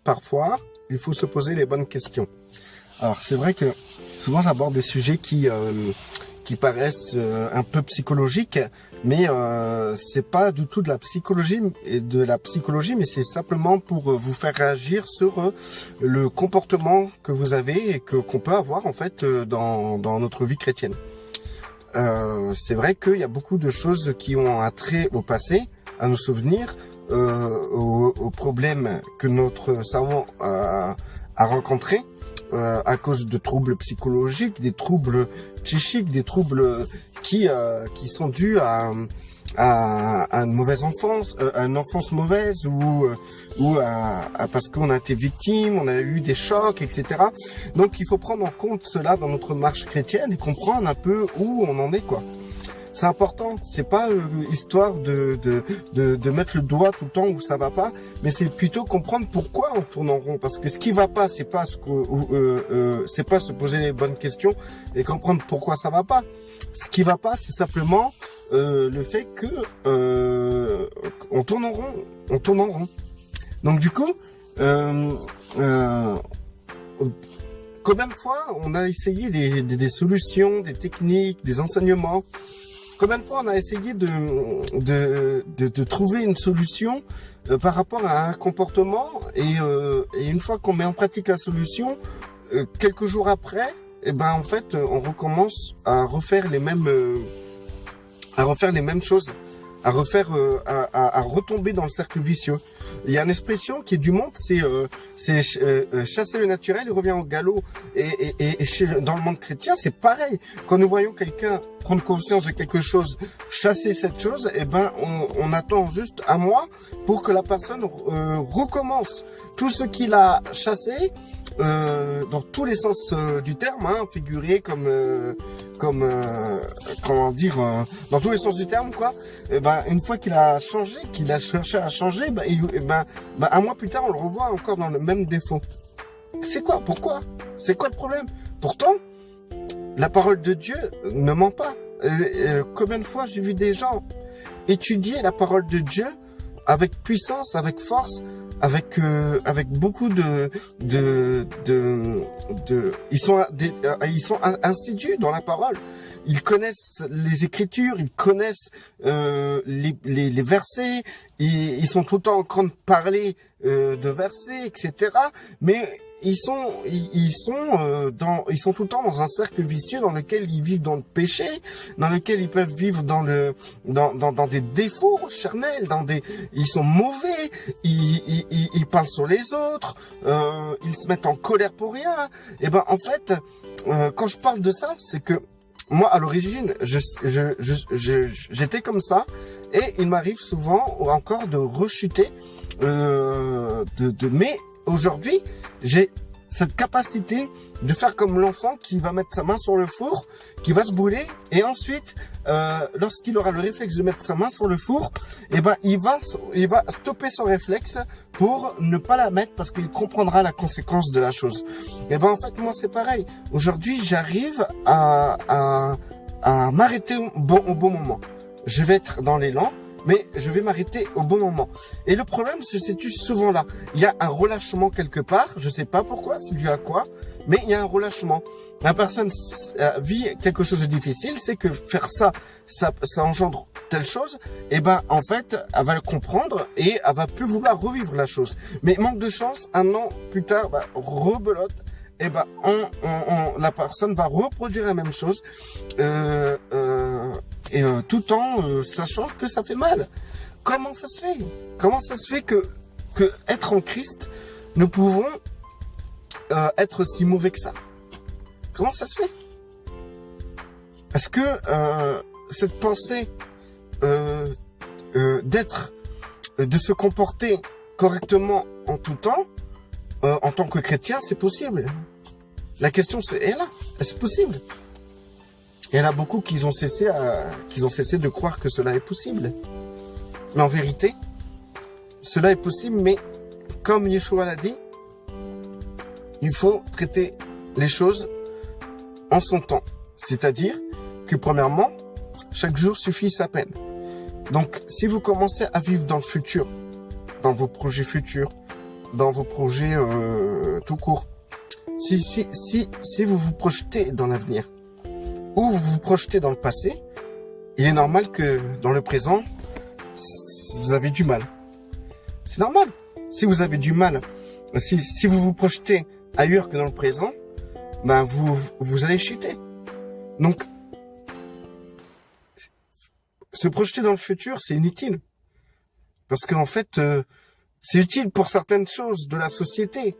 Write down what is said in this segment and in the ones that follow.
parfois, il faut se poser les bonnes questions. Alors, c'est vrai que souvent, j'aborde des sujets qui paraissent un peu psychologiques, mais c'est pas du tout de la psychologie, mais c'est simplement pour vous faire réagir sur le comportement que vous avez et qu'on peut avoir en fait dans notre vie chrétienne. C'est vrai qu'il y a beaucoup de choses qui ont un trait au passé, à nos souvenirs, aux problèmes que notre cerveau a rencontrés à cause de troubles psychologiques, des troubles psychiques, des troubles qui sont dus à une mauvaise enfance, à une enfance mauvaise ou parce qu'on a été victime, on a eu des chocs, etc. Donc il faut prendre en compte cela dans notre marche chrétienne et comprendre un peu où on en est, quoi. C'est important, c'est pas histoire de mettre le doigt tout le temps où ça va pas, mais c'est plutôt comprendre pourquoi on tourne en rond. Parce que ce qui va pas, c'est pas c'est pas se poser les bonnes questions et comprendre pourquoi ça va pas. Ce qui va pas, c'est simplement le fait que on tourne en rond, Donc du coup, combien de fois on a essayé des solutions, des techniques, des enseignements. Combien de fois on a essayé de trouver une solution par rapport à un comportement et une fois qu'on met en pratique la solution, quelques jours après, en fait, on recommence à refaire les mêmes choses, à retomber dans le cercle vicieux. Il y a une expression qui est du monde, c'est chasser le naturel, il revient au galop. Et dans le monde chrétien, c'est pareil. Quand nous voyons quelqu'un prendre conscience de quelque chose, chasser cette chose, on attend juste un mois pour que la personne recommence tout ce qu'il a chassé. Dans tous les sens du terme, figuré dans tous les sens du terme, quoi. Une fois qu'il a changé, qu'il a cherché à changer, un mois plus tard, on le revoit encore dans le même défaut. C'est quoi? Pourquoi? C'est quoi le problème? Pourtant, la parole de Dieu ne ment pas. Combien de fois j'ai vu des gens étudier la parole de Dieu avec puissance, avec force, avec beaucoup ils sont insidus dans la parole. Ils connaissent les Écritures, ils connaissent les versets, ils sont tout le temps en train de parler de versets, etc. Mais ils sont tout le temps dans un cercle vicieux dans lequel ils vivent dans le péché, dans lequel ils peuvent vivre dans des défauts charnels, ils sont mauvais, ils parlent sur les autres, ils se mettent en colère pour rien. En fait, quand je parle de ça, c'est que moi, à l'origine, j'étais comme ça, et il m'arrive souvent encore de rechuter, mais aujourd'hui, j'ai cette capacité de faire comme l'enfant qui va mettre sa main sur le four, qui va se brûler, et ensuite, lorsqu'il aura le réflexe de mettre sa main sur le four, il va stopper son réflexe pour ne pas la mettre parce qu'il comprendra la conséquence de la chose. En fait, moi, c'est pareil. Aujourd'hui, j'arrive à m'arrêter au bon moment. Je vais être dans l'élan, mais je vais m'arrêter au bon moment. Et le problème se situe souvent là. Il y a un relâchement quelque part, je sais pas pourquoi, c'est dû à quoi, mais il y a un relâchement. La personne vit quelque chose de difficile, c'est que faire ça engendre telle chose, en fait, elle va le comprendre et elle va plus vouloir revivre la chose. Mais manque de chance, un an plus tard, rebelote, la personne va reproduire la même chose, tout en sachant que ça fait mal. Comment ça se fait? Comment ça se fait que être en Christ, nous pouvons être si mauvais que ça? Comment ça se fait? Est-ce que cette pensée de se comporter correctement en tout temps, en tant que chrétien, c'est possible? La question est là. Est-ce possible? Il y en a beaucoup qui ont cessé de croire que cela est possible. Mais en vérité, cela est possible, mais comme Yeshua l'a dit, il faut traiter les choses en son temps. C'est-à-dire que premièrement, chaque jour suffit sa peine. Donc, si vous commencez à vivre dans le futur, dans vos projets futurs, dans vos projets tout court. Si vous vous projetez dans l'avenir ou vous vous projetez dans le passé, il est normal que dans le présent, vous avez du mal. C'est normal. Si vous avez du mal, si vous vous projetez ailleurs que dans le présent, ben vous allez chuter. Donc, se projeter dans le futur, c'est inutile. Parce qu'en fait, c'est utile pour certaines choses de la société.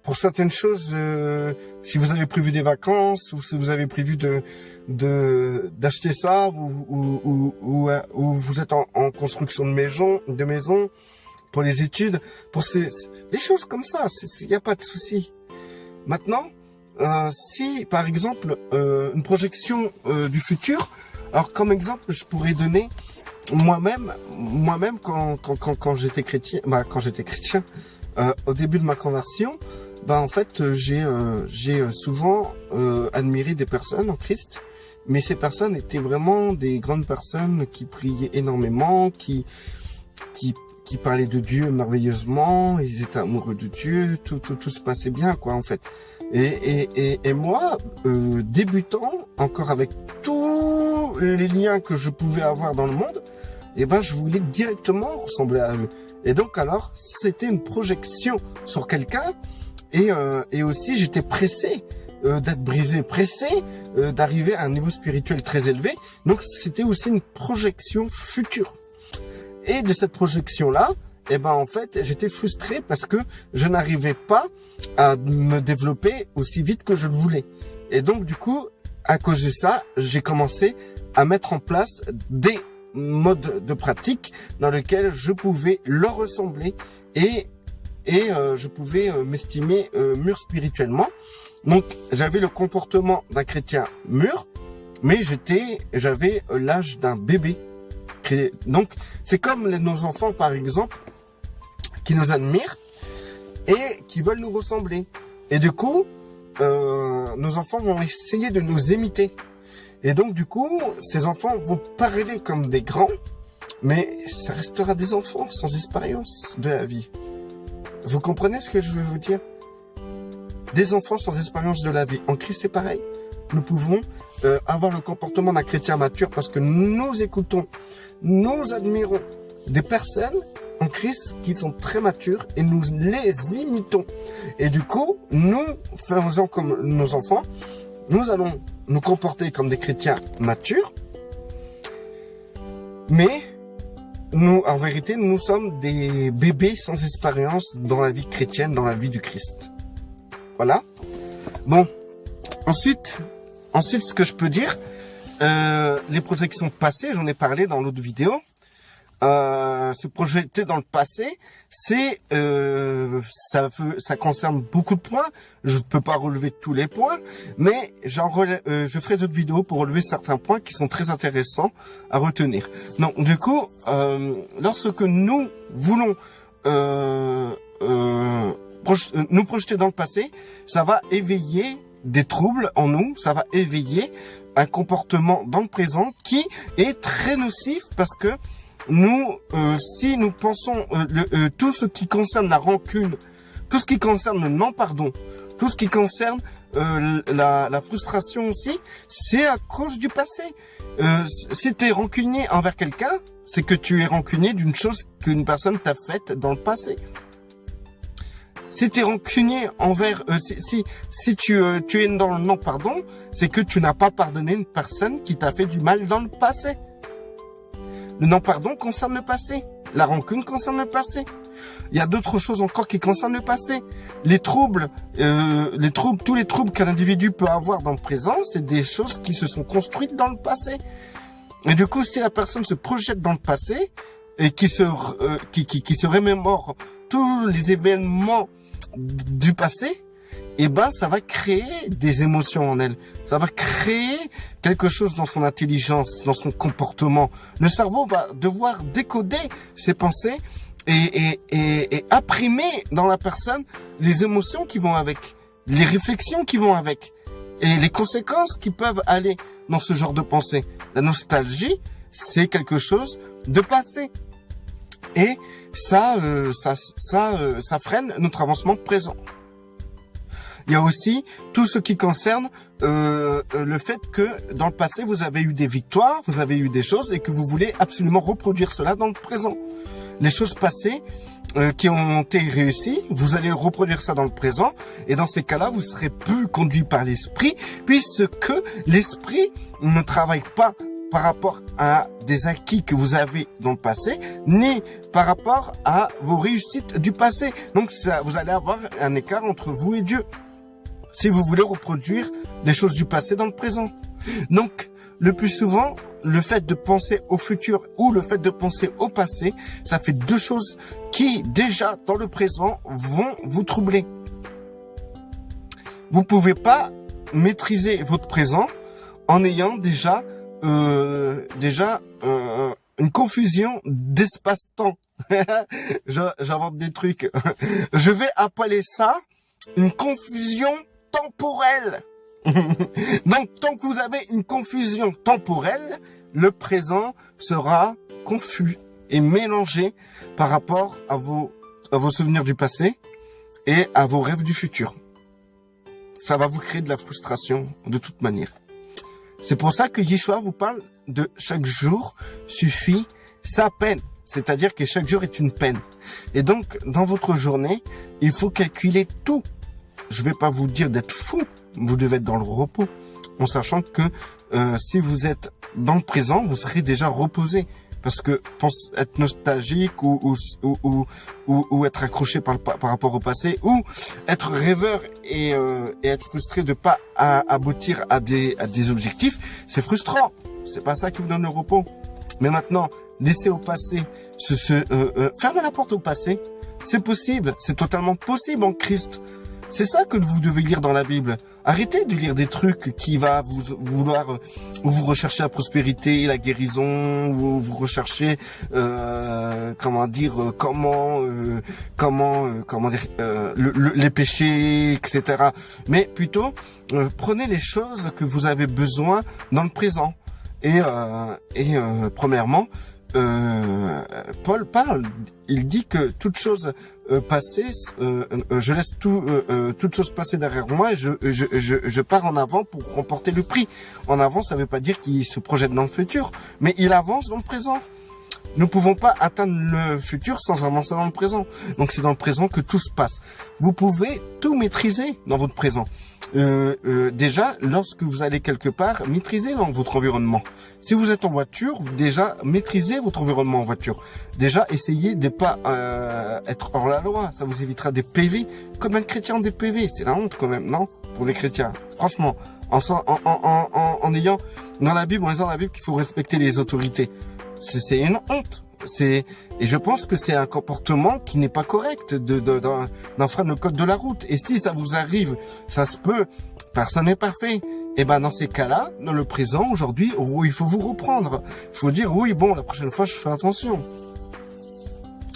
Pour certaines choses, si vous avez prévu des vacances, ou si vous avez prévu d'acheter ça, ou vous êtes en construction de maison, pour les études, pour les choses comme ça, il n'y a pas de souci. Maintenant, si par exemple une projection du futur, alors comme exemple, je pourrais donner moi-même quand j'étais chrétien, au début de ma conversion, en fait j'ai souvent admiré des personnes en Christ, mais ces personnes étaient vraiment des grandes personnes qui priaient énormément, qui parlaient de Dieu merveilleusement, ils étaient amoureux de Dieu, tout se passait bien quoi en fait. Et moi, débutant, encore avec tous les liens que je pouvais avoir dans le monde, je voulais directement ressembler à eux. Et donc alors, c'était une projection sur quelqu'un, et aussi j'étais pressé d'être brisé, pressé d'arriver à un niveau spirituel très élevé. Donc c'était aussi une projection future. Et de cette projection-là, en fait, j'étais frustré parce que je n'arrivais pas à me développer aussi vite que je le voulais. Et donc, du coup, à cause de ça, j'ai commencé à mettre en place des modes de pratique dans lesquels je pouvais leur ressembler et je pouvais m'estimer mûr spirituellement. Donc, j'avais le comportement d'un chrétien mûr, mais j'avais l'âge d'un bébé. Donc, c'est comme nos enfants, par exemple, qui nous admirent et qui veulent nous ressembler. Et du coup, nos enfants vont essayer de nous imiter. Et donc, du coup, ces enfants vont parler comme des grands, mais ça restera des enfants sans expérience de la vie. Vous comprenez ce que je veux vous dire? Des enfants sans expérience de la vie. En Christ, c'est pareil. Nous pouvons avoir le comportement d'un chrétien mature parce que nous écoutons, nous admirons des personnes en Christ qui sont très matures et nous les imitons. Et du coup, nous faisons comme nos enfants, nous allons nous comporter comme des chrétiens matures, mais nous, en vérité, nous sommes des bébés sans expérience dans la vie chrétienne, dans la vie du Christ. Voilà. Bon. Ensuite, ce que je peux dire, les projections passées, j'en ai parlé dans l'autre vidéo. Se projeter dans le passé, ça concerne beaucoup de points. Je peux pas relever tous les points, mais je ferai d'autres vidéos pour relever certains points qui sont très intéressants à retenir. Donc, du coup, lorsque nous voulons nous projeter dans le passé, ça va éveiller des troubles en nous, ça va éveiller un comportement dans le présent qui est très nocif parce que nous, si nous pensons tout ce qui concerne la rancune, tout ce qui concerne le non-pardon, tout ce qui concerne la frustration aussi, c'est à cause du passé. Si tu es rancunier envers quelqu'un, c'est que tu es rancunier d'une chose qu'une personne t'a faite dans le passé. Si tu es rancunier envers, si tu es dans le non-pardon, c'est que tu n'as pas pardonné une personne qui t'a fait du mal dans le passé. Le non-pardon concerne le passé. La rancune concerne le passé. Il y a d'autres choses encore qui concernent le passé. Les troubles, tous les troubles qu'un individu peut avoir dans le présent, c'est des choses qui se sont construites dans le passé. Et du coup, si la personne se projette dans le passé et qui se remémore tous les événements du passé, ça va créer des émotions en elle. Ça va créer quelque chose dans son intelligence, dans son comportement. Le cerveau va devoir décoder ses pensées et imprimer dans la personne les émotions qui vont avec, les réflexions qui vont avec et les conséquences qui peuvent aller dans ce genre de pensée. La nostalgie, c'est quelque chose de passé. Et ça freine notre avancement présent. Il y a aussi tout ce qui concerne le fait que dans le passé, vous avez eu des victoires, vous avez eu des choses et que vous voulez absolument reproduire cela dans le présent. Les choses passées qui ont été réussies, vous allez reproduire ça dans le présent et dans ces cas-là, vous serez plus conduit par l'esprit puisque l'esprit ne travaille pas par rapport à des acquis que vous avez dans le passé, ni par rapport à vos réussites du passé. Donc ça, vous allez avoir un écart entre vous et Dieu si vous voulez reproduire des choses du passé dans le présent. Donc, le plus souvent, le fait de penser au futur ou le fait de penser au passé, ça fait deux choses qui, déjà, dans le présent, vont vous troubler. Vous pouvez pas maîtriser votre présent en ayant déjà une confusion d'espace-temps. J'invente des trucs. Je vais appeler ça une confusion temporelle. Donc, tant que vous avez une confusion temporelle, le présent sera confus et mélangé par rapport à vos souvenirs du passé et à vos rêves du futur. Ça va vous créer de la frustration de toute manière. C'est pour ça que Yeshua vous parle de chaque jour suffit sa peine. C'est-à-dire que chaque jour est une peine. Et donc, dans votre journée, il faut calculer tout. Je vais pas vous dire d'être fou. Vous devez être dans le repos. En sachant que si vous êtes dans le présent, vous serez déjà reposé. Parce que être nostalgique ou être accroché par rapport au passé ou être rêveur et être frustré de pas aboutir à des objectifs, c'est frustrant. C'est pas ça qui vous donne le repos. Mais maintenant, laissez au passé fermez la porte au passé. C'est possible. C'est totalement possible en Christ. C'est ça que vous devez lire dans la Bible. Arrêtez de lire des trucs qui va vous recherchez la prospérité, la guérison, vous recherchez les péchés, etc. Mais plutôt prenez les choses que vous avez besoin dans le présent. Et premièrement, Paul parle, il dit que toute chose passée, je laisse toute chose passer derrière moi et je pars en avant pour remporter le prix. En avant, ça veut pas dire qu'il se projette dans le futur, mais il avance dans le présent. Nous pouvons pas atteindre le futur sans avancer dans le présent. Donc c'est dans le présent que tout se passe. Vous pouvez tout maîtriser dans votre présent. Déjà, lorsque vous allez quelque part, maîtrisez dans votre environnement. Si vous êtes en voiture, déjà, maîtrisez votre environnement en voiture. Déjà, essayez de pas être hors la loi. Ça vous évitera des PV. Comme un chrétien des PV, c'est la honte quand même, non? Pour les chrétiens. Franchement, en ayant dans la Bible, en lisant la Bible qu'il faut respecter les autorités. C'est une honte. Et je pense que c'est un comportement qui n'est pas correct d'enfreindre le code de la route. Et si ça vous arrive, ça se peut, personne n'est parfait. Et ben dans ces cas-là, dans le présent, aujourd'hui, il faut vous reprendre. Il faut dire oui, bon, la prochaine fois, je fais attention.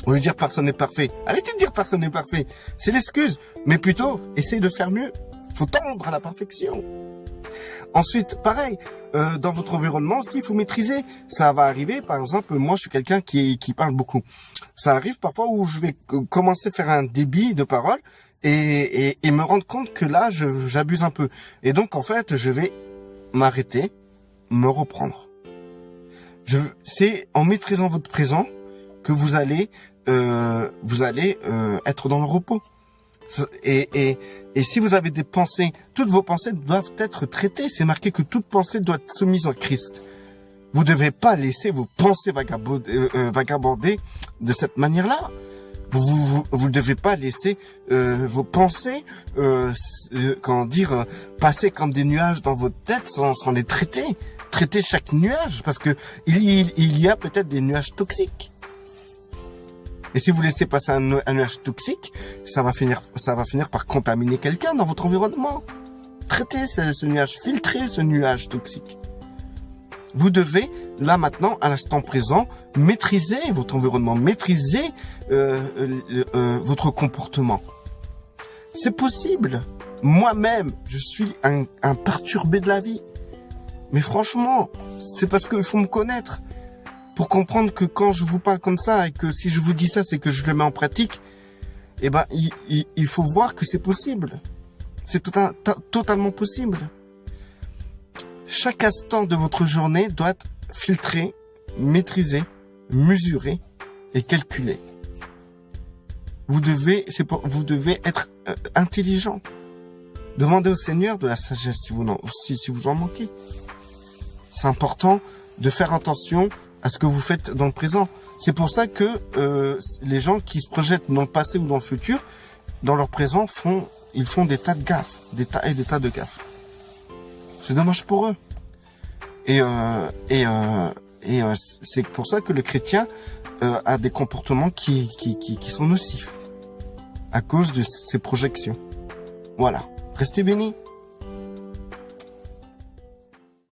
Au lieu de dire personne n'est parfait. Arrêtez de dire personne n'est parfait. C'est l'excuse. Mais plutôt, essayez de faire mieux. Il faut tendre à la perfection. Ensuite, pareil, dans votre environnement aussi, il faut maîtriser. Ça va arriver, par exemple, moi je suis quelqu'un qui parle beaucoup. Ça arrive parfois où je vais commencer à faire un débit de parole et me rendre compte que là, j'abuse un peu. Et donc, en fait, je vais m'arrêter, me reprendre. C'est en maîtrisant votre présent que vous allez être dans le repos. Et si vous avez des pensées, toutes vos pensées doivent être traitées. C'est marqué que toute pensée doit être soumise en Christ. Vous ne devez pas laisser vos pensées vagabonder de cette manière-là. Vous ne devez pas laisser vos pensées, passer comme des nuages dans votre tête sans les traiter. Traitez chaque nuage parce que il y a peut-être des nuages toxiques. Et si vous laissez passer un nuage toxique, ça va finir par contaminer quelqu'un dans votre environnement. Traitez ce nuage, filtrez ce nuage toxique. Vous devez, là maintenant, à l'instant présent, maîtriser votre environnement, maîtriser votre comportement. C'est possible. Moi-même, je suis un perturbé de la vie. Mais franchement, c'est parce qu'il faut me connaître. pour comprendre que quand je vous parle comme ça et que si je vous dis ça, c'est que je le mets en pratique, eh ben, il faut voir que c'est possible. C'est totalement possible. Chaque instant de votre journée doit être filtré, maîtrisé, mesuré et calculé. Vous devez être intelligent. Demandez au Seigneur de la sagesse si vous en manquez. C'est important de faire attention à ce que vous faites dans le présent. C'est pour ça que les gens qui se projettent dans le passé ou dans le futur, dans leur présent, ils font des tas de gaffes, des tas de gaffes. C'est dommage pour eux. Et c'est pour ça que le chrétien a des comportements qui sont nocifs à cause de ces projections. Voilà. Restez bénis.